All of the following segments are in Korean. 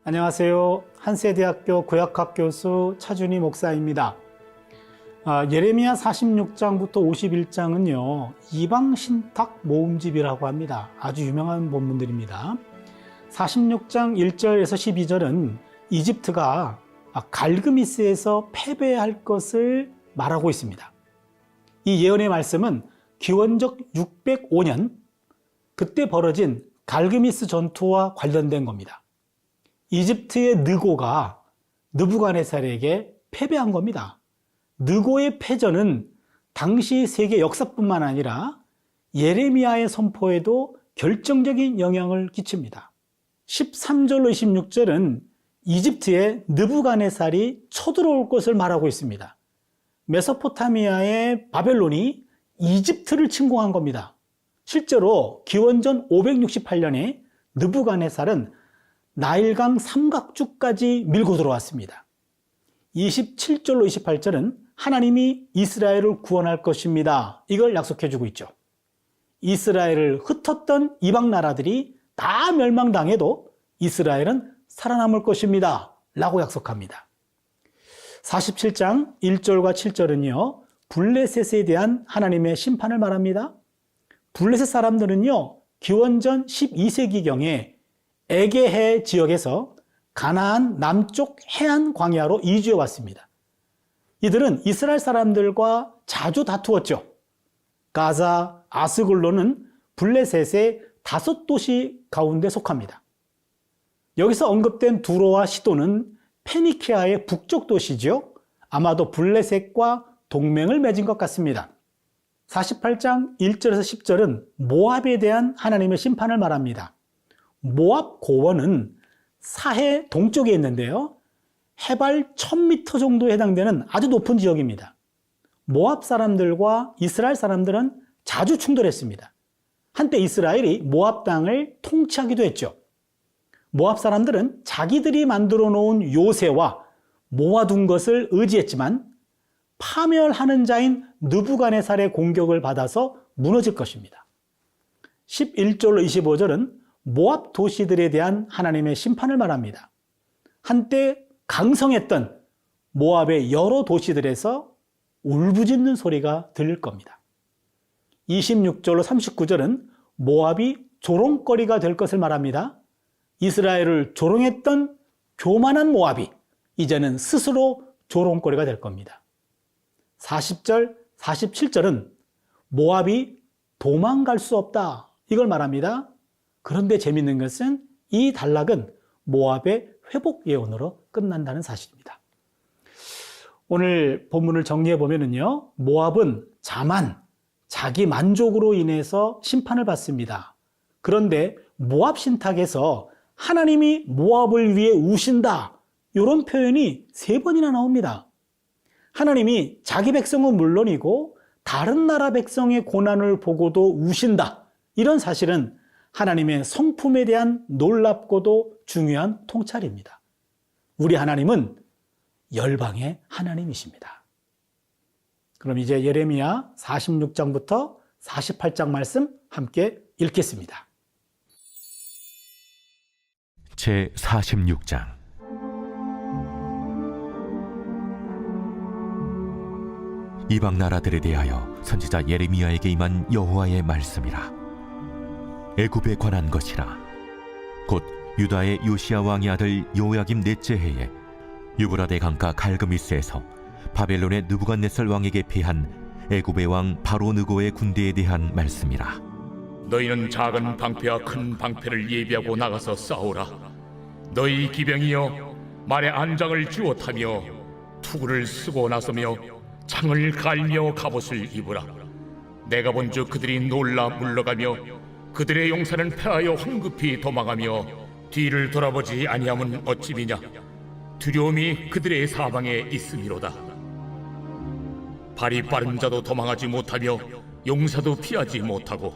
안녕하세요. 한세대학교 구약학 교수 차준희 목사입니다. 예레미야 46장부터 51장은요, 이방신탁 모음집이라고 합니다. 아주 유명한 본문들입니다. 46장 1절에서 12절은 이집트가 갈그미스에서 패배할 것을 말하고 있습니다. 이 예언의 말씀은 기원적 605년 그때 벌어진 갈그미스 전투와 관련된 겁니다. 이집트의 느고가 느부갓네살에게 패배한 겁니다. 느고의 패전은 당시 세계 역사뿐만 아니라 예레미야의 선포에도 결정적인 영향을 끼칩니다. 13절로 26절은 이집트에 느부갓네살이 쳐들어올 것을 말하고 있습니다. 메소포타미아의 바벨론이 이집트를 침공한 겁니다. 실제로 기원전 568년에 느부갓네살은 나일강 삼각주까지 밀고 들어왔습니다. 27절로 28절은 하나님이 이스라엘을 구원할 것입니다. 이걸 약속해주고 있죠. 이스라엘을 흩었던 이방 나라들이 다 멸망당해도 이스라엘은 살아남을 것입니다. 라고 약속합니다. 47장 1절과 7절은요, 블레셋에 대한 하나님의 심판을 말합니다. 블레셋 사람들은요, 기원전 12세기경에 에게해 지역에서 가나안 남쪽 해안 광야로 이주해 왔습니다. 이들은 이스라엘 사람들과 자주 다투었죠. 가자, 아스글론은 블레셋의 5도시 가운데 속합니다. 여기서 언급된 두로와 시도는 페니키아의 북쪽 도시죠. 아마도 블레셋과 동맹을 맺은 것 같습니다. 48장 1절에서 10절은 모압에 대한 하나님의 심판을 말합니다. 모압 고원은 사해 동쪽에 있는데요, 해발 1000m 정도에 해당되는 아주 높은 지역입니다. 모압 사람들과 이스라엘 사람들은 자주 충돌했습니다. 한때 이스라엘이 모압 땅을 통치하기도 했죠. 모압 사람들은 자기들이 만들어 놓은 요새와 모아둔 것을 의지했지만 파멸하는 자인 느부갓네살의 공격을 받아서 무너질 것입니다. 11절로 25절은 모압 도시들에 대한 하나님의 심판을 말합니다. 한때 강성했던 모압의 여러 도시들에서 울부짖는 소리가 들릴 겁니다. 26절로 39절은 모압이 조롱거리가 될 것을 말합니다. 이스라엘을 조롱했던 교만한 모압이 이제는 스스로 조롱거리가 될 겁니다. 40절, 47절은 모압이 도망갈 수 없다, 이걸 말합니다. 그런데 재밌는 것은 이 단락은 모압의 회복 예언으로 끝난다는 사실입니다. 오늘 본문을 정리해 보면요, 모압은 자만, 자기 만족으로 인해서 심판을 받습니다. 그런데 모압 신탁에서 하나님이 모압을 위해 우신다, 이런 표현이 3번이나 나옵니다. 하나님이 자기 백성은 물론이고 다른 나라 백성의 고난을 보고도 우신다, 이런 사실은 하나님의 성품에 대한 놀랍고도 중요한 통찰입니다. 우리 하나님은 열방의 하나님이십니다. 그럼 이제 예레미야 46장부터 48장 말씀 함께 읽겠습니다. 제 46장. 이방 나라들에 대하여 선지자 예레미야에게 임한 여호와의 말씀이라. 애굽에 관한 것이라. 곧 유다의 요시야 왕의 아들 요야김 넷째 해에 유브라데 강가 갈그미스에서 바벨론의 느부갓네살 왕에게 패한 애굽의 왕 바로 느고의 군대에 대한 말씀이라. 너희는 작은 방패와 큰 방패를 예비하고 나가서 싸우라. 너희 기병이여, 말에 안장을 쥐어 타며 투구를 쓰고 나서며 창을 갈며 갑옷을 입으라. 내가 본즉 그들이 놀라 물러가며 그들의 용사는 패하여 황급히 도망하며 뒤를 돌아보지 아니함은 어찌미냐. 두려움이 그들의 사방에 있음이로다. 발이 빠른 자도 도망하지 못하며 용사도 피하지 못하고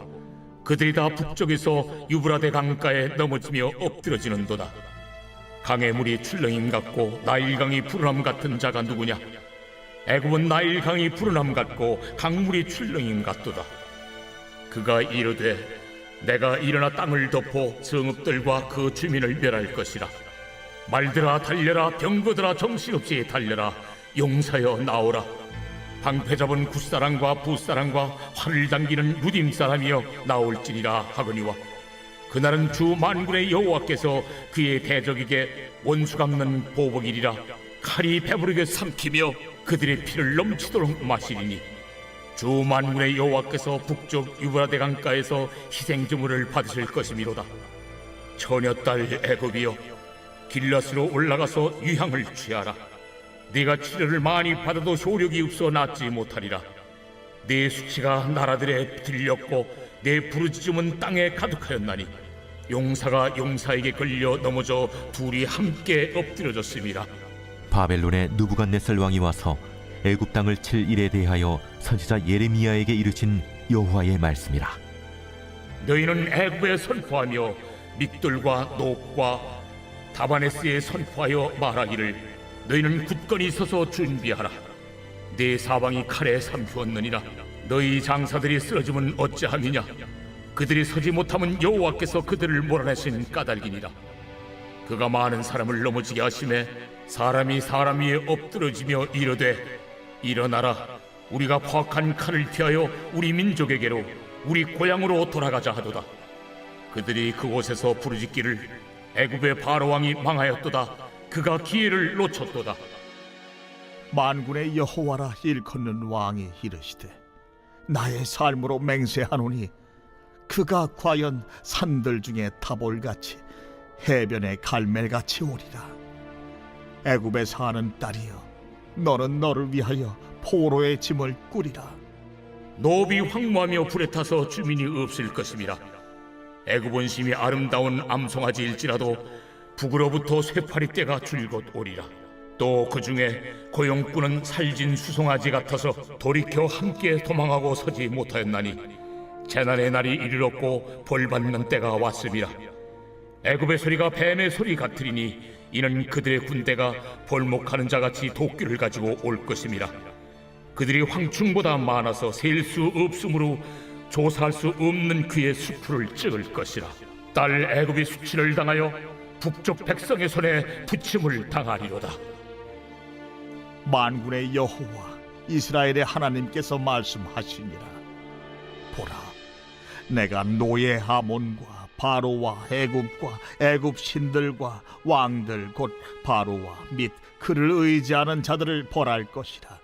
그들이 다 북쪽에서 유브라데 강가에 넘어지며 엎드러지는도다. 강의 물이 출렁임 같고 나일강이 푸른함 같은 자가 누구냐. 애굽은 나일강이 푸른함 같고 강물이 출렁임 같도다. 그가 이르되 내가 일어나 땅을 덮어 성읍들과 그 주민을 멸할 것이라. 말들아 달려라, 병거들아 정신없이 달려라, 용사여 나오라. 방패 잡은 굿사람과 붓사람과 활을 당기는 루딤 사람이여 나올지니라 하거니와, 그날은 주 만군의 여호와께서 그의 대적에게 원수 갚는 보복이리라. 칼이 배부르게 삼키며 그들의 피를 넘치도록 마시리니, 주 만군의 여호와께서 북쪽 유브라데 강가에서 희생제물을 받으실 것이미로다. 처녀딸 애굽이여, 길앗으로 올라가서 유향을 취하라. 네가 치료를 많이 받아도 효력이 없어 낫지 못하리라. 네 수치가 나라들에 들렸고 내 부르짖음은 땅에 가득하였나니, 용사가 용사에게 걸려 넘어져 둘이 함께 엎드려졌습니다. 바벨론의 느부갓네살 왕이 와서 애굽 땅을 칠 일에 대하여 선지자 예레미야에게 이르신 여호와의 말씀이라. 너희는 애굽에 선포하며 믹돌과 녹과 다바네스에 선포하여 말하기를, 너희는 굳건히 서서 준비하라. 네 사방이 칼에 삼키었느니라. 너희 장사들이 쓰러지면 어찌함이냐. 그들이 서지 못하면 여호와께서 그들을 몰아내신 까닭이니라. 그가 많은 사람을 넘어지게 하심에 사람이 사람 위에 엎드러지며 이르되, 일어나라, 우리가 포악한 칼을 피하여 우리 민족에게로 우리 고향으로 돌아가자 하도다. 그들이 그곳에서 부르짖기를, 애굽의 바로왕이 망하였도다. 그가 기회를 놓쳤도다. 만군의 여호와라 일컫는 왕이 이르시되, 나의 삶으로 맹세하노니 그가 과연 산들 중에 타볼같이 해변의 갈멜같이 오리라. 애굽에 사는 딸이여, 너는 너를 위하여 포로의 짐을 꾸리라. 노비 황무하며 불에 타서 주민이 없을 것임이라. 애굽 심히 아름다운 암송아지일지라도 북으로부터 쇠파리 떼가 줄곧 오리라. 또 그 중에 고용꾼은 살진 수송아지 같아서 돌이켜 함께 도망하고 서지 못하였나니, 재난의 날이 이르렀고 벌받는 때가 왔음이라. 애굽의 소리가 뱀의 소리 같으리니, 이는 그들의 군대가 벌목하는 자같이 도끼를 가지고 올 것임이라. 그들이 황충보다 많아서 셀 수 없으므로 조사할 수 없는 그의 수풀을 찍을 것이라. 딸 애굽이 수치를 당하여 북쪽 백성의 손에 부침을 당하리로다. 만군의 여호와 이스라엘의 하나님께서 말씀하시니라. 보라, 내가 노예 하몬과 바로와 애굽과 애굽 신들과 왕들 곧 바로와 및 그를 의지하는 자들을 벌할 것이라.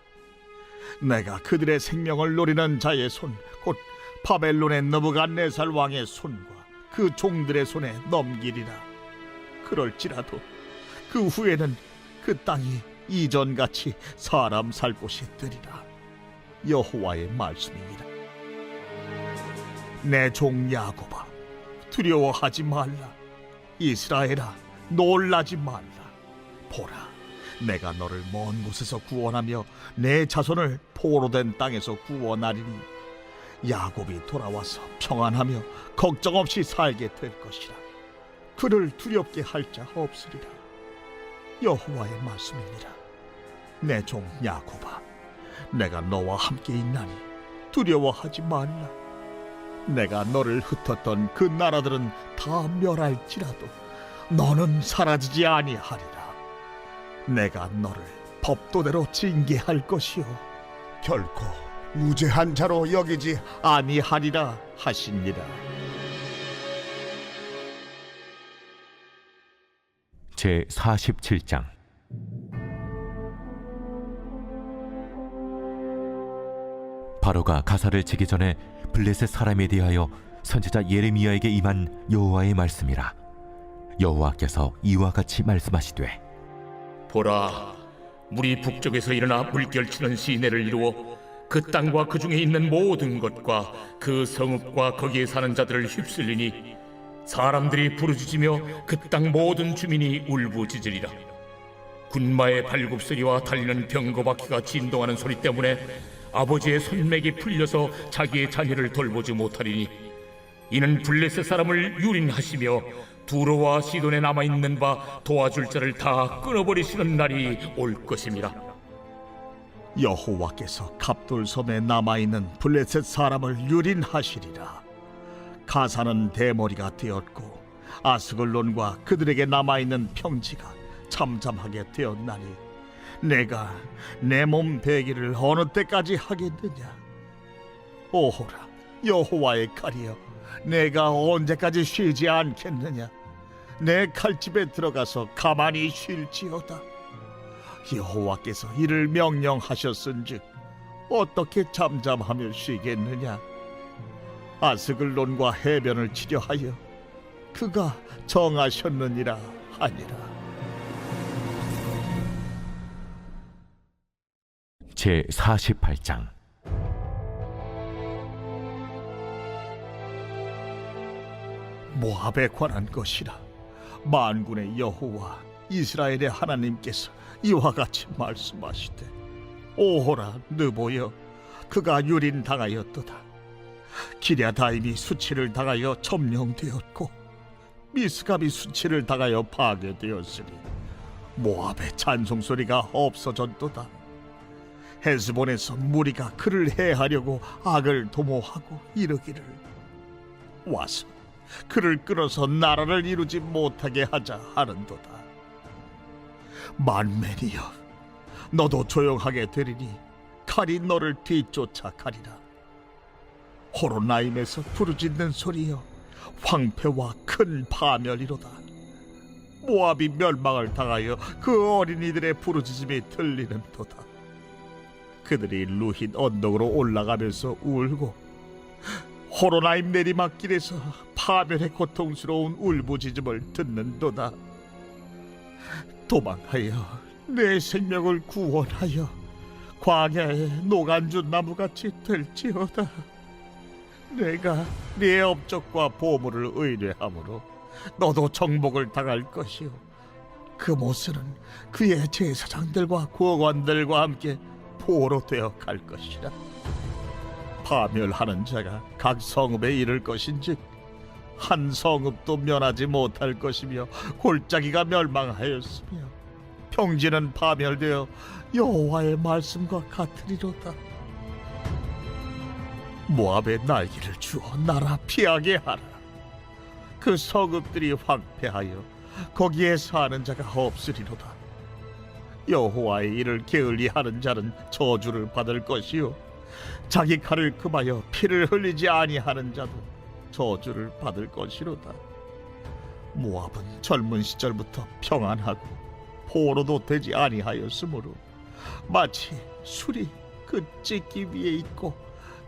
내가 그들의 생명을 노리는 자의 손 곧 바벨론의 느부갓네살 왕의 손과 그 종들의 손에 넘기리라. 그럴지라도 그 후에는 그 땅이 이전같이 사람 살 곳이 되리라. 여호와의 말씀이니라. 내 종 야곱아, 두려워하지 말라. 이스라엘아, 놀라지 말라. 보라, 내가 너를 먼 곳에서 구원하며 내 자손을 포로된 땅에서 구원하리니, 야곱이 돌아와서 평안하며 걱정 없이 살게 될 것이라. 그를 두렵게 할 자 없으리라. 여호와의 말씀이니라. 내 종 야곱아, 내가 너와 함께 있나니 두려워하지 말라. 내가 너를 흩었던 그 나라들은 다 멸할지라도 너는 사라지지 아니하리라. 내가 너를 법도대로 징계할 것이요 결코 무죄한 자로 여기지 아니하리라 하시니라. 제 47장. 바로가 가사를 치기 전에 블레셋 사람에 대하여 선지자 예레미야에게 임한 여호와의 말씀이라. 여호와께서 이와 같이 말씀하시되, 보라, 물이 북쪽에서 일어나 물결치는 시내를 이루어 그 땅과 그 중에 있는 모든 것과 그 성읍과 거기에 사는 자들을 휩쓸리니, 사람들이 부르짖으며 그 땅 모든 주민이 울부짖으리라. 군마의 발굽소리와 달리는 병거바퀴가 진동하는 소리 때문에 아버지의 손맥이 풀려서 자기의 자녀를 돌보지 못하리니, 이는 블레셋 사람을 유린하시며 두로와 시돈에 남아있는 바 도와줄 자를 다 끊어버리시는 날이 올 것임이라. 여호와께서 갑돌섬에 남아있는 블레셋 사람을 유린하시리라. 가사는 대머리가 되었고 아스글론과 그들에게 남아있는 평지가 잠잠하게 되었나니 내가 내 몸 배기를 어느 때까지 하겠느냐? 오호라 여호와의 칼이여, 내가 언제까지 쉬지 않겠느냐? 내 칼집에 들어가서 가만히 쉴지어다. 여호와께서 이를 명령하셨은즉 어떻게 잠잠하며 쉬겠느냐? 아스글론과 해변을 치려 하여 그가 정하셨느니라 하니라. 제 48장. 모압에 관한 것이라. 만군의 여호와 이스라엘의 하나님께서 이와 같이 말씀하시되, 오호라 느보여, 그가 유린당하였도다. 기랴다임이 수치를 당하여 점령되었고 미스갑이 수치를 당하여 파괴되었으니 모압의 찬송소리가 없어졌도다. 헤스본에서 무리가 그를 해하려고 악을 도모하고 이르기를, 와서 그를 끌어서 나라를 이루지 못하게 하자 하는도다. 만맨이여, 너도 조용하게 되리니 칼이 너를 뒤쫓아 가리라. 호로나임에서 부르짖는 소리여, 황폐와 큰 파멸이로다. 모압이 멸망을 당하여 그 어린이들의 부르짖음이 들리는도다. 그들이 루힌 언덕으로 올라가면서 울고 호로나임 내리막길에서 파멸의 고통스러운 울부짖음을 듣는도다. 도망하여 내 생명을 구원하여 광야의 노간주 나무같이 될지어다. 내가 네 업적과 보물을 의뢰함으로 너도 정복을 당할 것이요, 그 모습은 그의 제사장들과 구원관들과 함께 포로 되어 갈 것이라. 파멸하는 자가 각 성읍에 이를 것인즉 한 성읍도 면하지 못할 것이며 골짜기가 멸망하였으며 평지는 파멸되어 여호와의 말씀과 같으리로다. 모압의 날개를 주어 나라 피하게 하라. 그 성읍들이 황폐하여 거기에 사는 자가 없으리로다. 여호와의 일을 게을리하는 자는 저주를 받을 것이요, 자기 칼을 금하여 피를 흘리지 아니하는 자도 저주를 받을 것이로다. 모압은 젊은 시절부터 평안하고 포로도 되지 아니하였으므로 마치 술이 그 찢기 위에 있고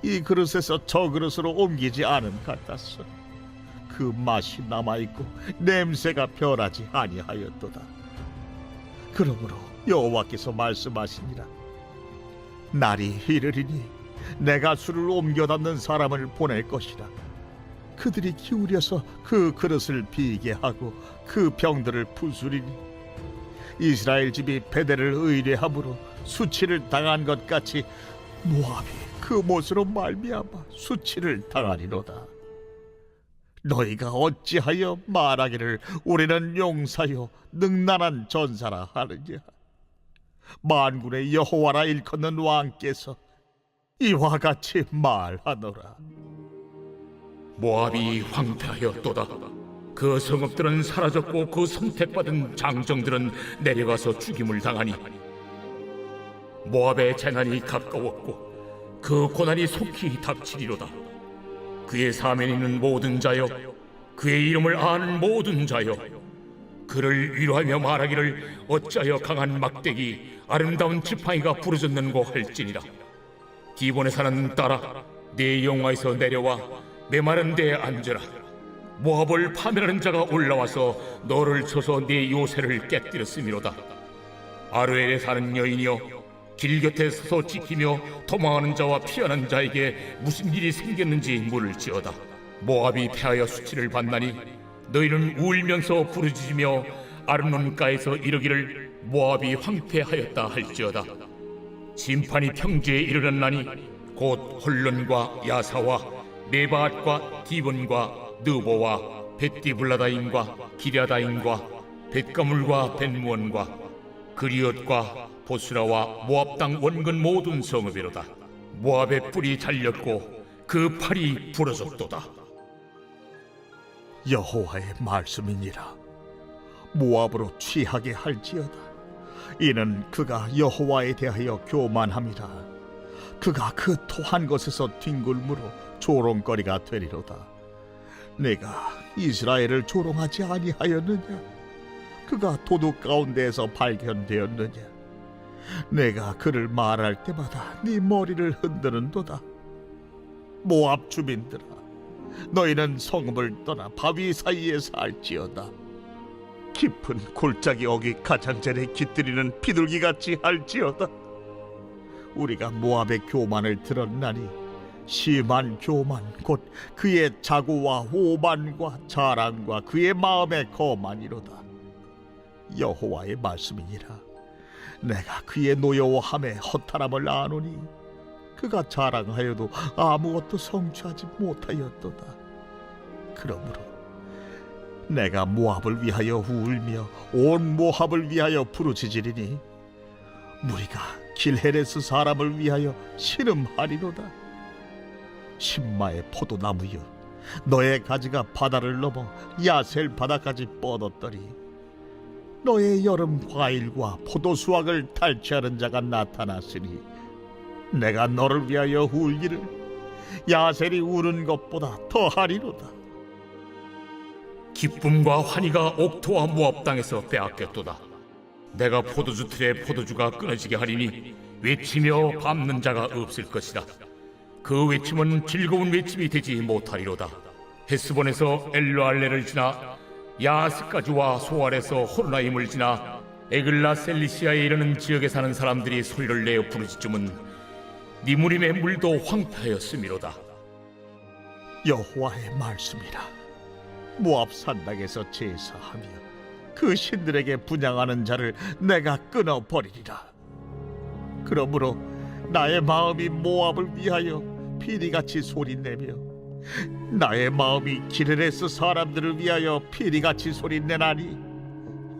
이 그릇에서 저 그릇으로 옮기지 않음 같았어. 그 맛이 남아있고 냄새가 변하지 아니하였도다. 그러므로 여호와께서 말씀하시니라. 날이 이르리니 내가 술을 옮겨 담는 사람을 보낼 것이라. 그들이 기울여서 그 그릇을 비게 하고 그 병들을 부수리니 이스라엘 집이 베델을 의뢰함으로 수치를 당한 것 같이 모압이 그 못으로 말미암아 수치를 당하리로다. 너희가 어찌하여 말하기를 우리는 용사요 능란한 전사라 하느냐? 만군의 여호와라 일컫는 왕께서 이와 같이 말하노라. 모압이 황폐하였도다. 그 성읍들은 사라졌고 그 선택받은 장정들은 내려가서 죽임을 당하니 모압의 재난이 가까웠고 그 고난이 속히 닥치리로다. 그의 사면에 있는 모든 자여, 그의 이름을 아는 모든 자여, 그를 위로하며 말하기를 어찌하여 강한 막대기 아름다운 지팡이가 부르짖는고 할지니라. 기본에 사는 딸아, 네 영화에서 내려와 메마른 데에 앉으라. 모압을 파멸하는 자가 올라와서 너를 쳐서 네 요새를 깨뜨렸음이로다. 아르엘에 사는 여인이여, 길 곁에 서서 지키며 도망하는 자와 피하는 자에게 무슨 일이 생겼는지 물을지어다. 모압이 패하여 수치를 받나니 너희는 울면서 부르짖으며 아르논가에서 이르기를 모압이 황폐하였다 할지어다. 심판이 평지에 이르렀나니 곧 홀론과 야사와 네바앗과 디본과 느보와 벳디블라다임과 기랴다임과 벳가물과 벳무원과 그리엇과 보스라와 모압 땅 원근 모든 성읍이로다. 모압의 뿔이 잘렸고 그 팔이 부러졌도다. 여호와의 말씀이니라. 모압으로 취하게 할지어다. 이는 그가 여호와에 대하여 교만함이라. 그가 그 토한 것에서 뒹굴므로 조롱거리가 되리로다. 내가 이스라엘을 조롱하지 아니하였느냐? 그가 도둑 가운데에서 발견되었느냐? 내가 그를 말할 때마다 네 머리를 흔드는도다. 모압 주민들아, 너희는 성읍을 떠나 바위 사이에 살지어다. 깊은 골짜기 어기 가장자리에 깃들이는 비둘기같이 할지어다. 우리가 모압의 교만을 들었나니 심한 교만 곧 그의 자고와 오만과 자랑과 그의 마음의 거만이로다. 여호와의 말씀이니라. 내가 그의 노여워함에 허탈함을 아노니 그가 자랑하여도 아무것도 성취하지 못하였도다. 그러므로 내가 모압을 위하여 울며 온 모압을 위하여 부르짖으리니 무리가 길헤레스 사람을 위하여 신음하리로다. 신마의 포도나무여, 너의 가지가 바다를 넘어 야셀 바다까지 뻗었더니 너의 여름 과일과 포도 수확을 탈취하는 자가 나타났으니 내가 너를 위하여 울기를 야셀이 우는 것보다 더하리로다. 기쁨과 환희가 옥토와 모압 땅에서 빼앗겼도다. 내가 포도주 틀에 포도주가 끊어지게 하리니 외치며 밟는 자가 없을 것이다. 그 외침은 즐거운 외침이 되지 못하리로다. 헤스본에서 엘르알레를 지나 야스까지와 소알에서 호르나임을 지나 에글라 셀리시아에 이르는 지역에 사는 사람들이 소리를 내어 부르짖음은 니무림의 물도 황폐하였음이로다. 여호와의 말씀이라. 모압 산당에서 제사하며 그 신들에게 분향하는 자를 내가 끊어버리리라. 그러므로 나의 마음이 모압을 위하여 피리같이 소리내며 나의 마음이 기르레스 사람들을 위하여 피리같이 소리내나니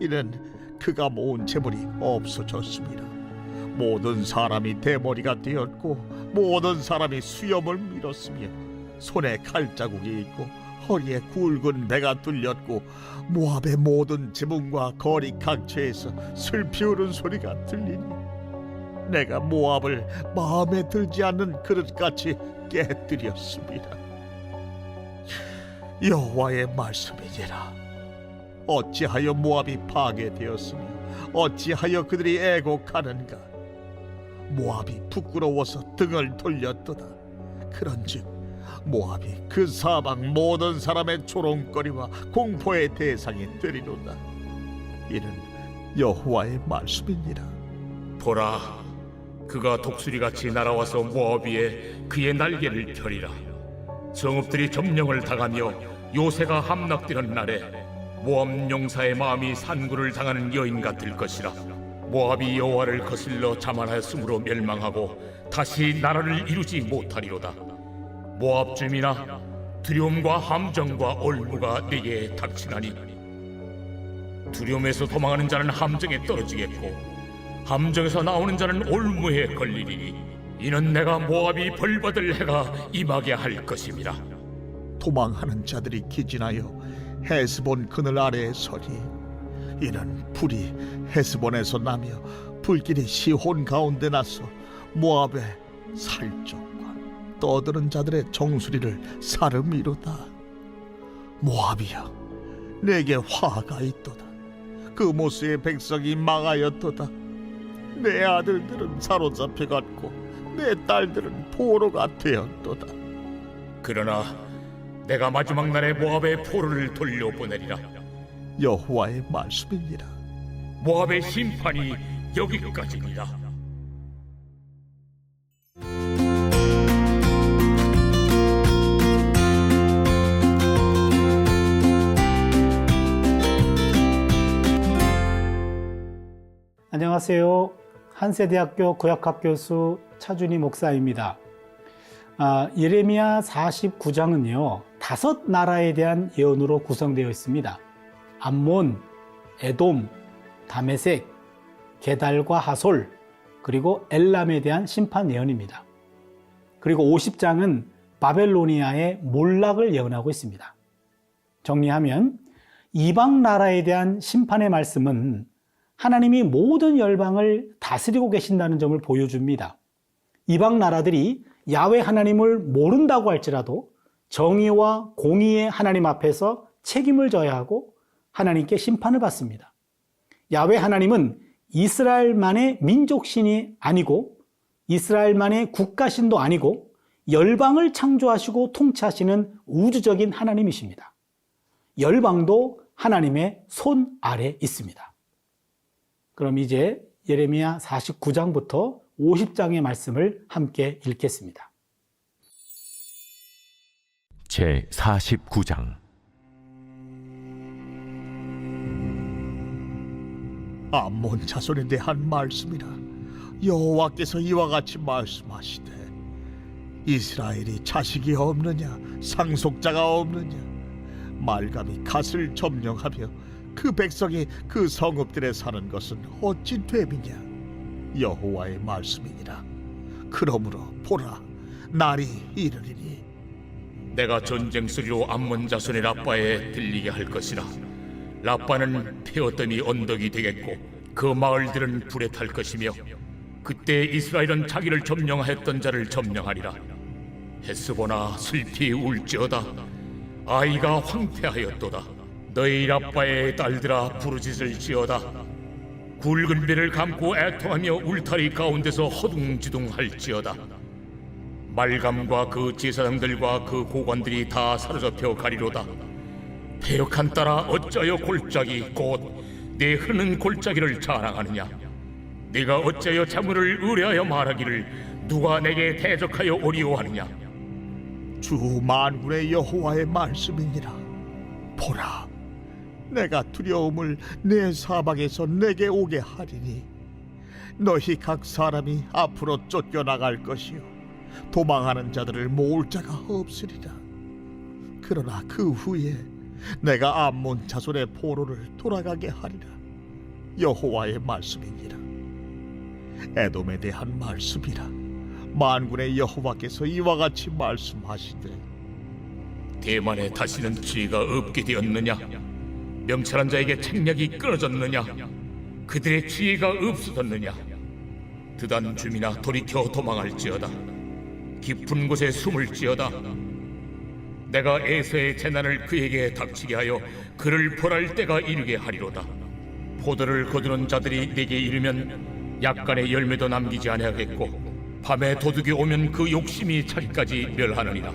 이는 그가 모은 재물이 없어졌습니다. 모든 사람이 대머리가 되었고 모든 사람이 수염을 밀었으며 손에 칼자국이 있고 허리에 굵은 배가 뚫렸고 모압의 모든 지붕과 거리 각처에서 슬피 우는 소리가 들리니 내가 모압을 마음에 들지 않는 그릇같이 깨뜨렸습니다. 여호와의 말씀이니라. 어찌하여 모압이 파괴되었으며 어찌하여 그들이 애곡하는가? 모압이 부끄러워서 등을 돌렸도다. 그런즉 모압이 그 사방 모든 사람의 조롱거리와 공포의 대상이 되리로다. 이는 여호와의 말씀이니라. 보라, 그가 독수리같이 날아와서 모압 위에 그의 날개를 펴리라. 성읍들이 점령을 당하며 요새가 함락되는 날에 모압 용사의 마음이 산구를 당하는 여인 같을 것이라. 모압이 여호와를 거슬러 자만하였으므로 멸망하고 다시 나라를 이루지 못하리로다. 모압 주민아, 두려움과 함정과 올무가 네게 닥치나니 두려움에서 도망하는 자는 함정에 떨어지겠고 함정에서 나오는 자는 올무에 걸리리니 이는 내가 모압이 벌받을 해가 임하게 할 것임이라. 도망하는 자들이 기진하여 헤스본 그늘 아래에 서리. 이는 불이 헤스본에서 나며 불길이 시혼 가운데 나서 모압의 살적과 떠드는 자들의 정수리를 사름이로다. 모압이여, 내게 화가 있도다. 그 모스의 백성이 망하였도다. 내 아들들은 사로잡혀갔고 내 딸들은 포로가 되었도다. 그러나 내가 마지막 날에 모압의 포로를 돌려보내리라. 여호와의 말씀이니라. 모압의 심판이 여기까지니라. 안녕하세요. 한세대학교 구약학 교수 차준희 목사입니다. 예레미야 49장은요, 5나라에 대한 예언으로 구성되어 있습니다. 암몬, 에돔, 다메섹, 게달과 하솔, 그리고 엘람에 대한 심판 예언입니다. 그리고 50장은 바벨로니아의 몰락을 예언하고 있습니다. 정리하면 이방 나라에 대한 심판의 말씀은 하나님이 모든 열방을 다스리고 계신다는 점을 보여줍니다. 이방 나라들이 야훼 하나님을 모른다고 할지라도 정의와 공의의 하나님 앞에서 책임을 져야 하고 하나님께 심판을 받습니다. 야훼 하나님은 이스라엘만의 민족신이 아니고 이스라엘만의 국가신도 아니고 열방을 창조하시고 통치하시는 우주적인 하나님이십니다. 열방도 하나님의 손 아래 있습니다. 그럼 이제 예레미야 49장부터 50장의 말씀을 함께 읽겠습니다. 제 49장. 암몬 자손에 대한 말씀이라. 여호와께서 이와 같이 말씀하시되 이스라엘이 자식이 없느냐 상속자가 없느냐 말감이 갓을 점령하며 그 백성이 그 성읍들에 사는 것은 어찌 됨이냐 여호와의 말씀이니라. 그러므로 보라 날이 이르리니 내가 전쟁 소리로 암몬 자손의 라빠에 들리게 할 것이라. 라빠는 태어더니 언덕이 되겠고 그 마을들은 불에 탈 것이며 그때 이스라엘은 자기를 점령하였던 자를 점령하리라. 헤스보나 슬피 울지어다. 아이가 황폐하였도다. 너희 라빠의 딸들아 부르짖을 지어다. 굵은 배를 감고 애통하며 울타리 가운데서 허둥지둥할지어다. 말감과 그 제사장들과 그 고관들이 다 사로잡혀 가리로다. 패역한 딸아 어찌하여 골짜기 곧 내 흐르는 골짜기를 자랑하느냐. 네가 어찌하여 자물을 의뢰하여 말하기를 누가 내게 대적하여 오리오 하느냐. 주 만군의 여호와의 말씀이니라. 보라 내가 두려움을 내 사방에서 내게 오게 하리니 너희 각 사람이 앞으로 쫓겨나갈 것이요 도망하는 자들을 모을 자가 없으리라. 그러나 그 후에 내가 암몬 자손의 포로를 돌아가게 하리라. 여호와의 말씀이니라. 에돔에 대한 말씀이라. 만군의 여호와께서 이와 같이 말씀하시되 대만에 다시는 지혜가 없게 되었느냐. 명철한 자에게 책략이 끊어졌느냐. 그들의 지혜가 없어졌느냐. 드단 주민아 돌이켜 도망할지어다. 깊은 곳에 숨을지어다. 내가 에서의 재난을 그에게 닥치게 하여 그를 벌할 때가 이르게 하리로다. 포도를 거두는 자들이 내게 이르면 약간의 열매도 남기지 아니하겠고 밤에 도둑이 오면 그 욕심이 자기까지 멸하느니라.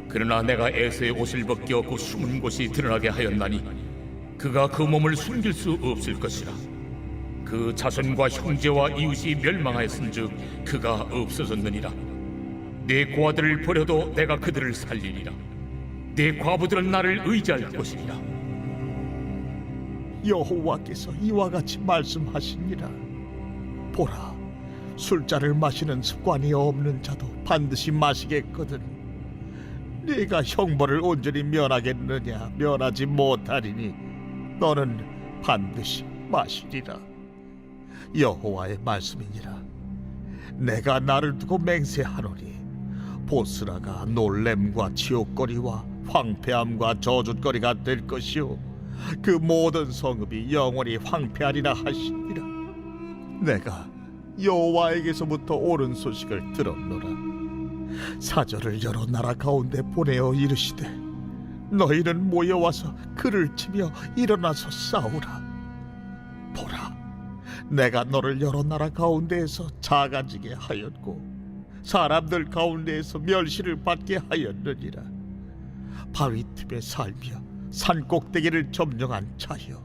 그러나 내가 에서의 옷을 벗겨 그 숨은 곳이 드러나게 하였나니 그가 그 몸을 숨길 수 없을 것이라. 그 자손과 형제와 이웃이 멸망하였은즉 그가 없어졌느니라. 내 고아들을 버려도 내가 그들을 살리리라. 내 과부들은 나를 의지할 것이니라. 여호와께서 이와 같이 말씀하시니라. 보라 술자를 마시는 습관이 없는 자도 반드시 마시겠거든. 네가 형벌을 온전히 면하겠느냐. 면하지 못하리니 너는 반드시 마시리라. 여호와의 말씀이니라. 내가 나를 두고 맹세하노니 보스라가 놀램과 치욕거리와 황폐함과 저주거리가 될 것이요 그 모든 성읍이 영원히 황폐하리라 하시니라. 내가 여호와에게서부터 옳은 소식을 들었노라. 사절을 여러 나라 가운데 보내어 이르시되 너희는 모여와서 그를 치며 일어나서 싸우라. 보라 내가 너를 여러 나라 가운데에서 작아지게 하였고 사람들 가운데에서 멸시를 받게 하였느니라. 바위 틈에 살며 산 꼭대기를 점령한 자여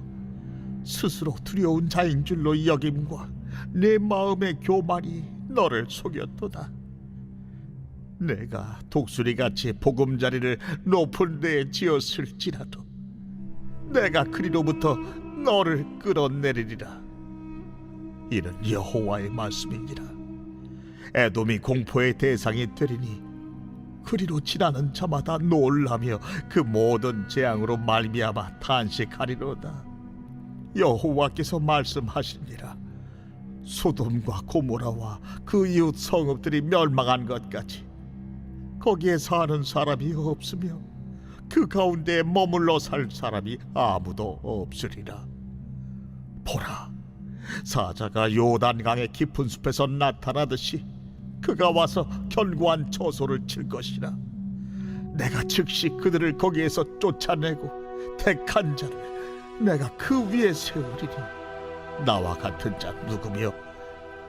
스스로 두려운 자인 줄로 여김과 내 마음의 교만이 너를 속였도다. 내가 독수리같이 보금자리를 높은 데에 지었을지라도 내가 그리로부터 너를 끌어내리리라. 이는 여호와의 말씀이니라. 에돔이 공포의 대상이 되리니 그리로 지나는 자마다 놀라며 그 모든 재앙으로 말미암아 탄식하리로다. 여호와께서 말씀하시니라. 소돔과 고모라와 그 이웃 성읍들이 멸망한 것 같이 거기에 사는 사람이 없으며 그 가운데에 머물러 살 사람이 아무도 없으리라. 보라, 사자가 요단강의 깊은 숲에서 나타나듯이 그가 와서 견고한 처소를 칠 것이라. 내가 즉시 그들을 거기에서 쫓아내고 택한 자를 내가 그 위에 세우리니 나와 같은 자 누구며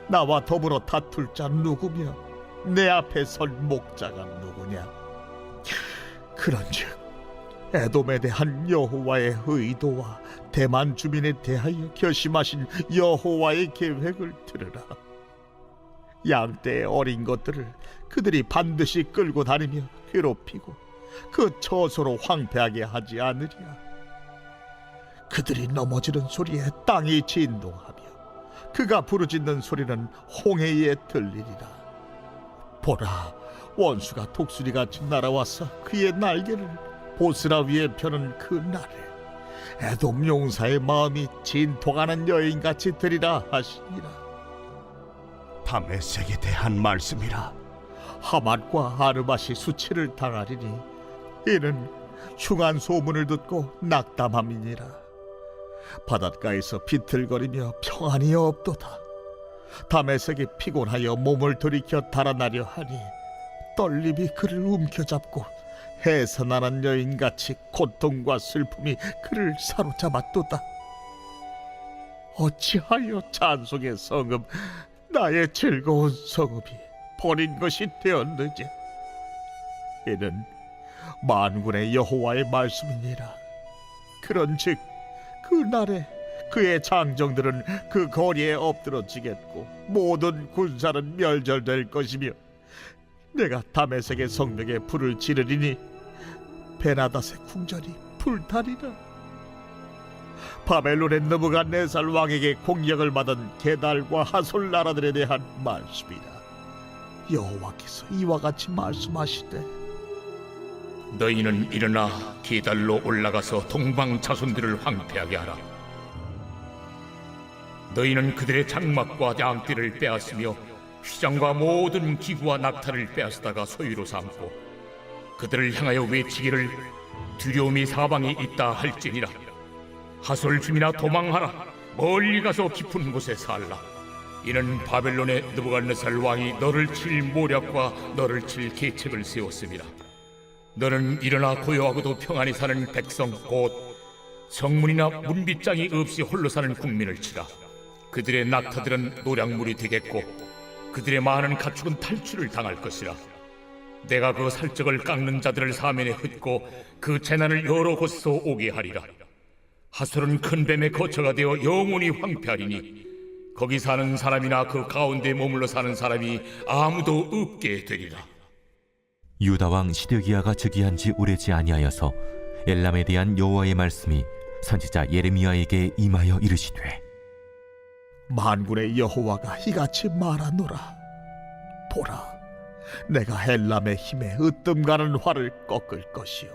나와 더불어 다툴 자 누구며 내 앞에 설 목자가 누구냐. 그런즉 에돔에 대한 여호와의 의도와 대만 주민에 대하여 결심하신 여호와의 계획을 들으라. 양떼의 어린 것들을 그들이 반드시 끌고 다니며 괴롭히고 그 처소로 황폐하게 하지 않으리라. 그들이 넘어지는 소리에 땅이 진동하며 그가 부르짖는 소리는 홍해에 들리리라. 보라, 원수가 독수리같이 날아와서 그의 날개를 보스라 위에 펴는 그 날에 에돔 용사의 마음이 진통하는 여인같이 되리라 하시니라. 다메섹에 대한 말씀이라. 하맛과 아르밧이 수치를 당하리니 이는 흉한 소문을 듣고 낙담함이니라. 바닷가에서 비틀거리며 평안이 없도다. 다메섹이 피곤하여 몸을 돌이켜 달아나려 하니 떨림이 그를 움켜잡고 해산하는 여인같이 고통과 슬픔이 그를 사로잡았도다. 어찌하여 찬송의 성읍, 나의 즐거운 성읍이 버린 것이 되었느냐. 이는 만군의 여호와의 말씀이니라. 그런즉 그 날에 그의 장정들은 그 거리에 엎드러지겠고 모든 군사는 멸절될 것이며 내가 다메섹의 성벽에 불을 지르리니 베나닷의 궁전이 불타리라. 바벨론의 느부갓네살 왕에게 공격을 받은 게달과 하솔 나라들에 대한 말씀이라. 여호와께서 이와 같이 말씀하시되 너희는 일어나 게달로 올라가서 동방 자손들을 황폐하게 하라. 너희는 그들의 장막과 양떼를 빼앗으며 휘장과 모든 기구와 낙타를 빼앗다가 소유로 삼고 그들을 향하여 외치기를 두려움이 사방에 있다 할지니라. 하솔 주민아 도망하라. 멀리 가서 깊은 곳에 살라. 이는 바벨론의 느부갓네살 왕이 너를 칠 모략과 너를 칠 계책을 세웠습니다. 너는 일어나 고요하고도 평안히 사는 백성 곧 성문이나 문빗장이 없이 홀로 사는 국민을 치라. 그들의 낙타들은 노략물이 되겠고 그들의 많은 가축은 탈출을 당할 것이라. 내가 그 살적을 깎는 자들을 사면에 흩고 그 재난을 여러 곳에서 오게 하리라. 하솔은 큰 뱀의 거처가 되어 영원히 황폐하리니 거기 사는 사람이나 그 가운데 머물러 사는 사람이 아무도 없게 되리라. 유다 왕 시드기야가 즉위한 지 오래지 아니하여서 엘람에 대한 여호와의 말씀이 선지자 예레미야에게 임하여 이르시되 만군의 여호와가 이같이 말하노라. 보라, 내가 엘람의 힘에 으뜸가는 활을 꺾을 것이요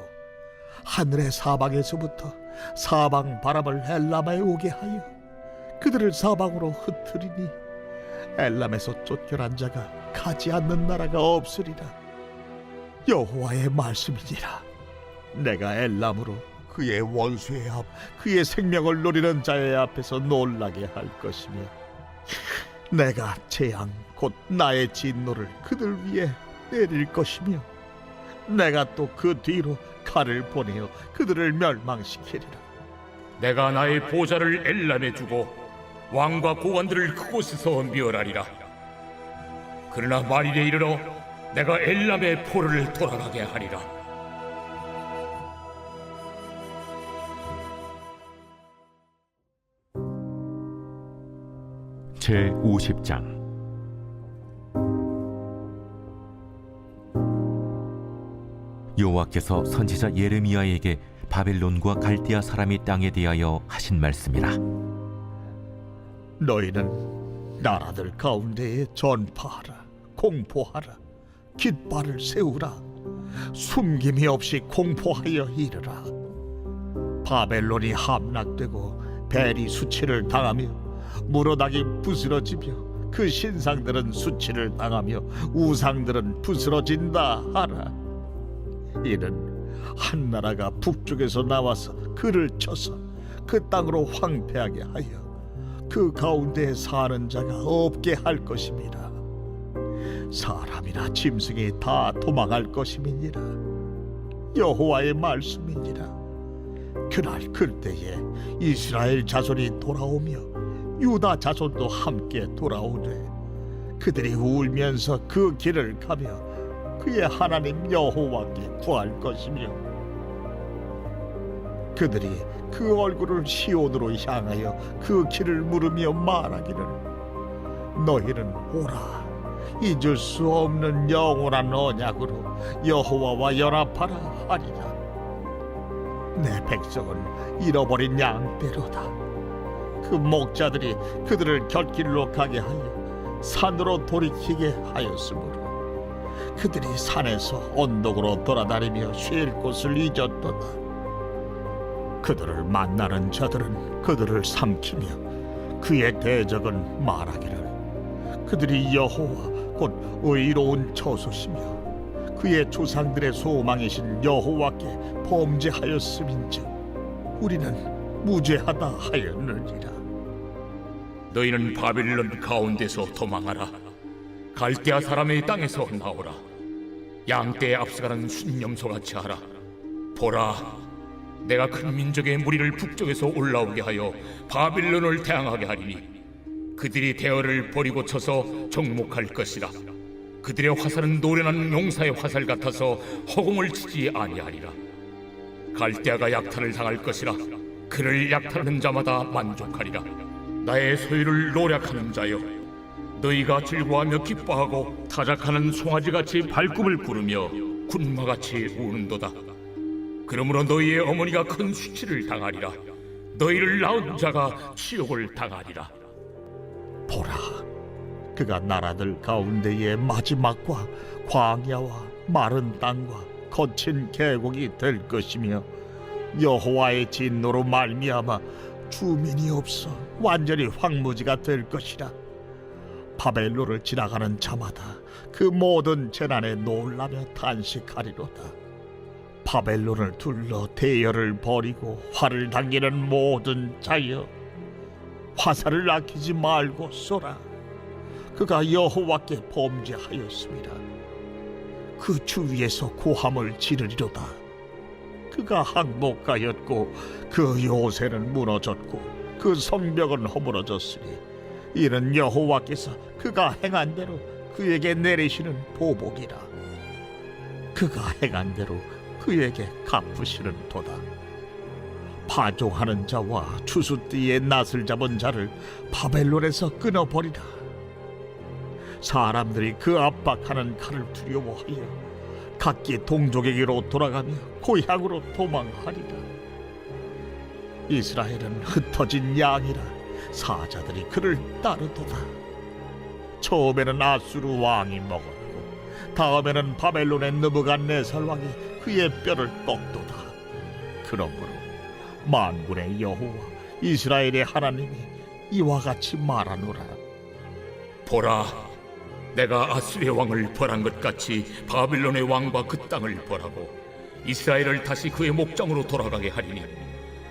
하늘의 사방에서부터 사방 바람을 엘람에 오게 하여 그들을 사방으로 흩트리니 엘람에서 쫓겨난 자가 가지 않는 나라가 없으리라. 여호와의 말씀이니라. 내가 엘람으로 그의 원수의 앞, 그의 생명을 노리는 자의 앞에서 놀라게 할 것이며 내가 재앙 곧 나의 진노를 그들 위에 내릴 것이며 내가 또 그 뒤로 칼을 보내어 그들을 멸망시키리라. 내가 나의 보좌를 엘람에 두고 왕과 고관들을 그곳에서 멸하리라. 그러나 만일에 이르러 내가 엘람의 포로를 돌아가게 하리라. 제50장 여호와께서 선지자 예레미야에게 바벨론과 갈대아 사람의 땅에 대하여 하신 말씀이라. 너희는 나라들 가운데에 전파하라. 공포하라. 깃발을 세우라. 숨김이 없이 공포하여 이르라. 바벨론이 함락되고 벨이 수치를 당하며 무로닥이 부스러지며 그 신상들은 수치를 당하며 우상들은 부스러진다 하라. 이는 한 나라가 북쪽에서 나와서 그를 쳐서 그 땅으로 황폐하게 하여 그 가운데 사는 자가 없게 할 것입니다. 사람이나 짐승이 다 도망할 것임이니라. 여호와의 말씀이니라. 그날 그때에 이스라엘 자손이 돌아오며 유다 자손도 함께 돌아오되 그들이 울면서 그 길을 가며 그의 하나님 여호와께 구할 것이며 그들이 그 얼굴을 시온으로 향하여 그 길을 물으며 말하기를 너희는 오라 잊을 수 없는 영원한 언약으로 여호와와 연합하라 하리라. 내 백성은 잃어버린 양떼로다. 그 목자들이 그들을 곁길로 가게 하여 산으로 돌이키게 하였으므로 그들이 산에서 언덕으로 돌아다니며 쉴 곳을 잊었도다. 그들을 만나는 자들은 그들을 삼키며 그의 대적은 말하기를 그들이 여호와 곧 의로운 처소시며 그의 조상들의 소망이신 여호와께 범죄하였음인즉 우리는 무죄하다 하였느니라. 너희는 바빌론 가운데서 도망하라. 갈대아 사람의 땅에서 나오라. 양떼에 앞서가는 순념소같이 하라. 보라, 내가 큰 민족의 무리를 북쪽에서 올라오게 하여 바빌론을 대항하게 하리니 그들이 대어를 버리고 쳐서 정목할 것이라. 그들의 화살은 노련한 용사의 화살 같아서 허공을 치지 아니하리라. 갈대아가 약탈을 당할 것이라. 그를 약탈하는 자마다 만족하리라. 나의 소유를 노략하는 자여, 너희가 즐거워하며 기뻐하고 타작하는 송아지같이 발꿈을 구르며 군마같이 우는도다. 그러므로 너희의 어머니가 큰 수치를 당하리라. 너희를 낳은 자가 치욕을 당하리라. 보라, 그가 나라들 가운데의 마지막과 광야와 마른 땅과 거친 계곡이 될 것이며 여호와의 진노로 말미암아 주민이 없어 완전히 황무지가 될 것이라. 바벨론을 지나가는 자마다 그 모든 재난에 놀라며 탄식하리로다. 바벨론을 둘러 대열을 벌이고 활을 당기는 모든 자여, 화살을 아끼지 말고 쏘라. 그가 여호와께 범죄하였습니다. 그 주위에서 고함을 지르리로다. 그가 항복하였고 그 요새는 무너졌고 그 성벽은 허물어졌으니 이는 여호와께서 그가 행한 대로 그에게 내리시는 보복이라. 그가 행한 대로 그에게 갚으시는 도다. 파종하는 자와 추수띠에 낫을 잡은 자를 바벨론에서 끊어버리라. 사람들이 그 압박하는 칼을 두려워하여 각기 동족에게로 돌아가며 고향으로 도망하리라. 이스라엘은 흩어진 양이라 사자들이 그를 따르도다. 처음에는 아수르 왕이 먹었고 다음에는 바벨론의 느부갓네살 왕이 그의 뼈를 꺾도다. 그러므로 만군의 여호와 이스라엘의 하나님이 이와 같이 말하노라. 보라, 내가 아수르의 왕을 벌한 것 같이 바빌론의 왕과 그 땅을 벌하고 이스라엘을 다시 그의 목장으로 돌아가게 하리니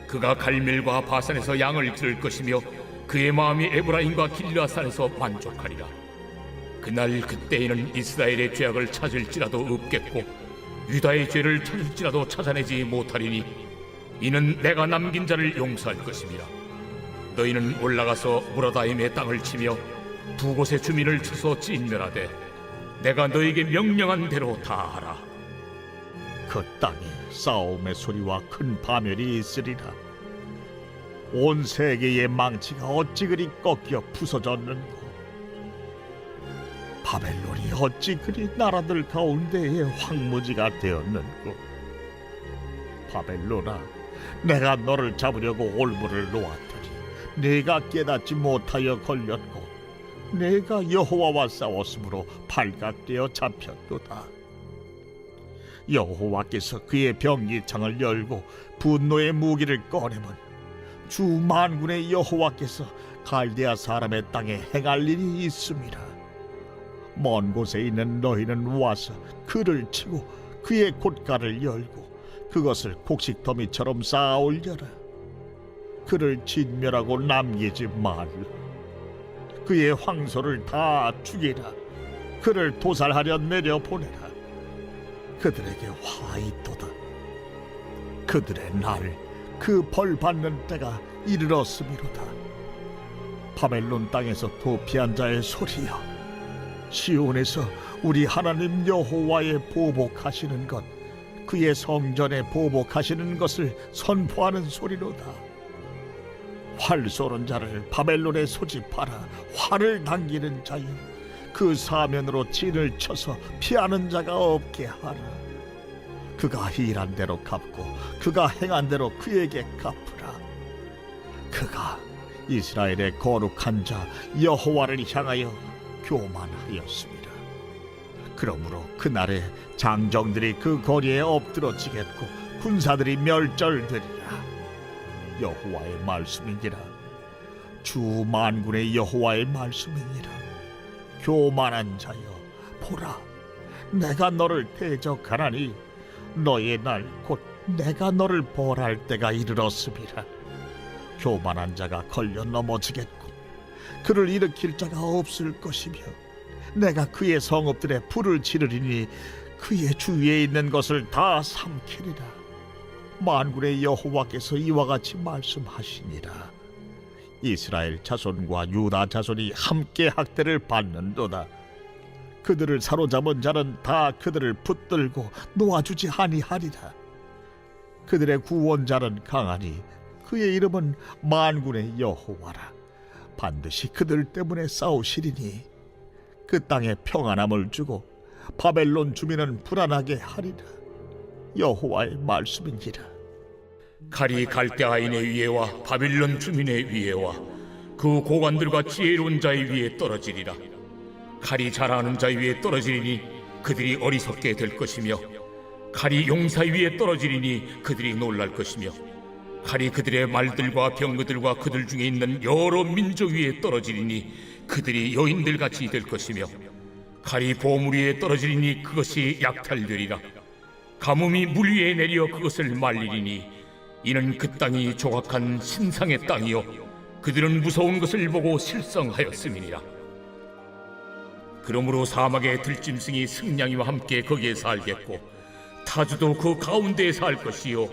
그가 갈멜과 바산에서 양을 들을 것이며 그의 마음이 에브라임과 길르앗산에서 만족하리라. 그날 그때에는 이스라엘의 죄악을 찾을지라도 없겠고 유다의 죄를 찾을지라도 찾아내지 못하리니 이는 내가 남긴 자를 용서할 것입니다. 너희는 올라가서 무라다임의 땅을 치며 두 곳의 주민을 쳐서 진멸하되 내가 너희에게 명령한 대로 다 하라. 그 땅에 싸움의 소리와 큰 파멸이 있으리라. 온 세계의 망치가 어찌 그리 꺾여 부서졌는고. 바벨론이 어찌 그리 나라들 가운데에 황무지가 되었는고. 바벨론아, 내가 너를 잡으려고 올무를 놓았더니 네가 깨닫지 못하여 걸렸고 내가 여호와와 싸웠으므로 발각되어 잡혔도다. 여호와께서 그의 병기창을 열고 분노의 무기를 꺼내면 주 만군의 여호와께서 갈대아 사람의 땅에 행할 일이 있습니다. 먼 곳에 있는 너희는 와서 그를 치고 그의 곶가를 열고 그것을 곡식더미처럼 쌓아 올려라. 그를 진멸하고 남기지 말라. 그의 황소를 다 죽이라. 그를 도살하려 내려보내라. 그들에게 화 있도다. 그들의 날 그 벌 받는 때가 이르렀음이로다. 바벨론 땅에서 도피한 자의 소리여, 시온에서 우리 하나님 여호와의 보복하시는 것, 그의 성전에 보복하시는 것을 선포하는 소리로다. 활 쏘는 자를 바벨론에 소집하라. 활을 당기는 자여, 그 사면으로 진을 쳐서 피하는 자가 없게 하라. 그가 일한 대로 갚고 그가 행한 대로 그에게 갚으라. 그가 이스라엘의 거룩한 자 여호와를 향하여 교만하였습니다. 그러므로 그날에 장정들이 그 거리에 엎드러지겠고 군사들이 멸절되리라. 여호와의 말씀이니라. 주 만군의 여호와의 말씀이니라. 교만한 자여, 보라, 내가 너를 대적하나니 너의 날 곧 내가 너를 벌할 때가 이르렀음이라. 교만한 자가 걸려 넘어지겠고 그를 일으킬 자가 없을 것이며, 내가 그의 성읍들에 불을 지르리니 그의 주위에 있는 것을 다 삼키리라. 만군의 여호와께서 이와 같이 말씀하시니라. 이스라엘 자손과 유다 자손이 함께 학대를 받는도다. 그들을 사로잡은 자는 다 그들을 붙들고 놓아주지 아니하리라. 그들의 구원자는 강하니 그의 이름은 만군의 여호와라. 반드시 그들 때문에 싸우시리니 그 땅에 평안함을 주고 바벨론 주민은 불안하게 하리라. 여호와의 말씀이니라. 칼이 갈대아인의 위에와 바빌론 주민의 위에와 그 고관들과 지혜로운 자의 위에 떨어지리라. 칼이 잘하는 자 위에 떨어지리니 그들이 어리석게 될 것이며, 칼이 용사 위에 떨어지리니 그들이 놀랄 것이며, 칼이 그들의 말들과 병거들과 그들 중에 있는 여러 민족 위에 떨어지리니 그들이 여인들같이 될 것이며, 칼이 보물 위에 떨어지리니 그것이 약탈되리라. 가뭄이 물 위에 내려 그것을 말리리니 이는 그 땅이 조각한 신상의 땅이요 그들은 무서운 것을 보고 실성하였음이니라. 그러므로 사막의 들짐승이 승냥이와 함께 거기에 살겠고 타주도 그 가운데에 살 것이요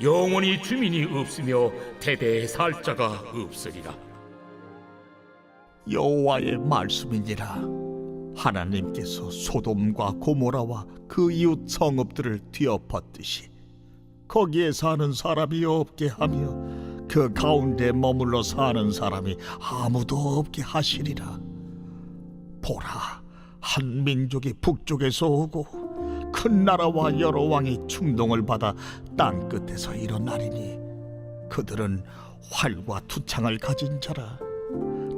영원히 주민이 없으며 대대에 살 자가 없으리라. 여호와의 말씀이니라. 하나님께서 소돔과 고모라와 그 이웃 성읍들을 뒤엎었듯이 거기에 사는 사람이 없게 하며 그 가운데 머물러 사는 사람이 아무도 없게 하시리라. 보라, 한 민족이 북쪽에서 오고 큰 나라와 여러 왕이 충동을 받아 땅 끝에서 일어나리니 그들은 활과 투창을 가진 자라.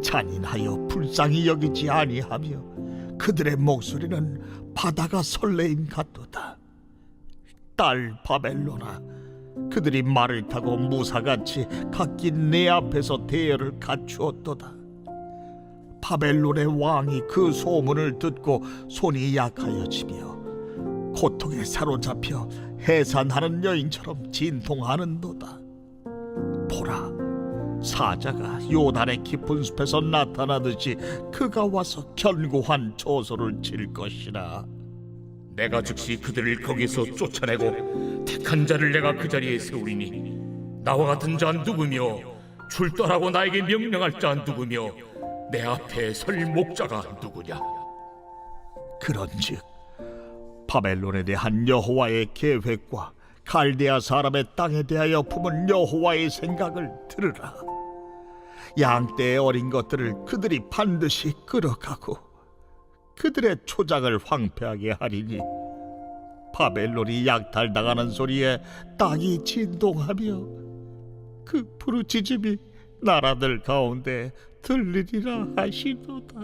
잔인하여 불쌍히 여기지 아니하며 그들의 목소리는 바다가 설레임 같도다. 딸 바벨로나, 그들이 말을 타고 무사같이 각기 내 앞에서 대열을 갖추었도다. 바벨론의 왕이 그 소문을 듣고 손이 약하여지며 고통에 사로잡혀 해산하는 여인처럼 진통하는도다. 보라, 사자가 요단의 깊은 숲에서 나타나듯이 그가 와서 견고한 조소를 칠 것이라. 내가 즉시 그들을 거기서 쫓아내고 택한 자를 내가 그 자리에 세우리니 나와 같은 자 누구며 출두하라고 나에게 명령할 자 누구며 내 앞에 설 목자가 누구냐. 그런즉 바벨론에 대한 여호와의 계획과 갈대아 사람의 땅에 대하여 품은 여호와의 생각을 들으라. 양떼의 어린 것들을 그들이 반드시 끌어가고 그들의 초장을 황폐하게 하리니 바벨론이 약탈당하는 소리에 땅이 진동하며 그 부르짖음이 나라들 가운데 들리리라 하시도다.